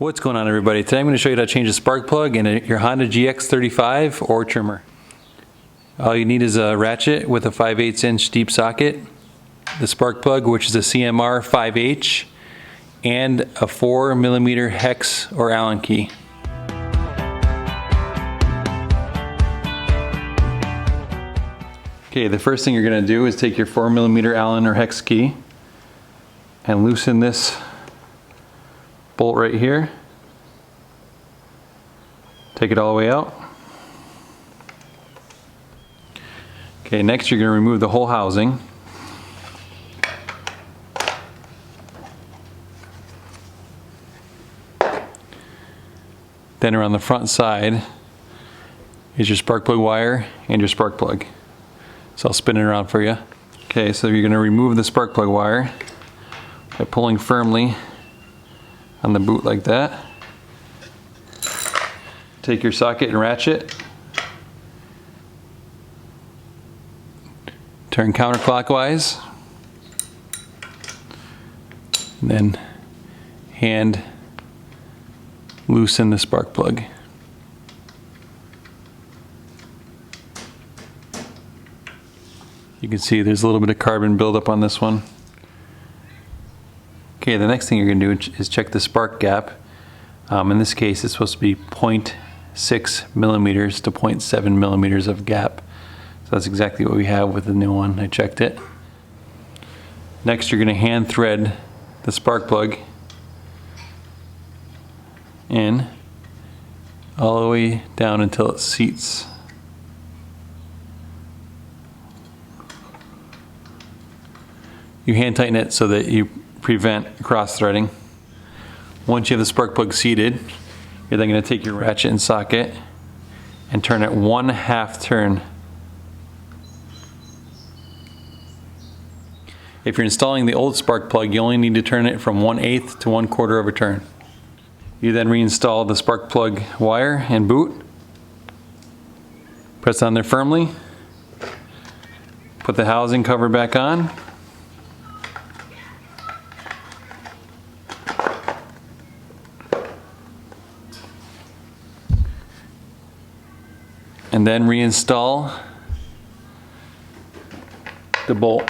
What's going on, everybody? Today I'm going to show you how to change a spark plug in your Honda GX35 or trimmer. All you need is a ratchet with a 5/8 inch deep socket, the spark plug, which is a CMR 5H, and a 4mm hex or Allen key. Okay, the first thing you're going to do is take your 4mm Allen or hex key and loosen this bolt right here. Take it all the way out. Okay, next you're going to remove the whole housing. Then around the front side is your spark plug wire and your spark plug. So I'll spin it around for you. Okay, so you're going to remove the spark plug wire by pulling firmly on the boot like that. Take your socket and ratchet, turn counterclockwise, and then hand loosen the spark plug. You can see there's a little bit of carbon buildup on this one. Okay, the next thing you're going to do is check the spark gap. In this case, it's supposed to be 0.6 millimeters to 0.7 millimeters of gap. So that's exactly what we have with the new one. I checked it. Next, you're going to hand thread the spark plug in all the way down until it seats. You hand tighten it so that you prevent cross threading. Once you have the spark plug seated, you're then going to take your ratchet and socket and turn it 1/2 turn. If you're installing the old spark plug, you only need to turn it from 1/8 to 1/4 of a turn. You then reinstall the spark plug wire and boot. Press on there firmly. Put the housing cover back on. And then reinstall the bolt.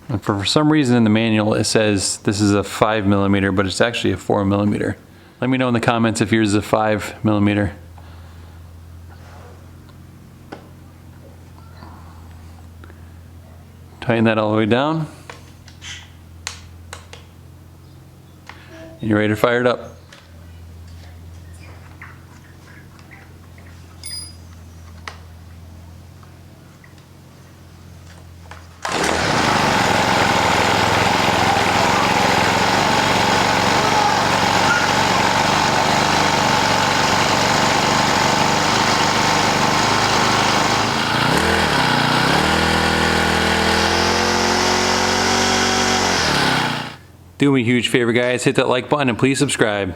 And for some reason in the manual it says this is a 5mm, but it's actually a 4mm. Let me know in the comments if yours is a 5mm. Tighten that all the way down. And you're ready to fire it up. Do me a huge favor, guys, hit that like button and please subscribe.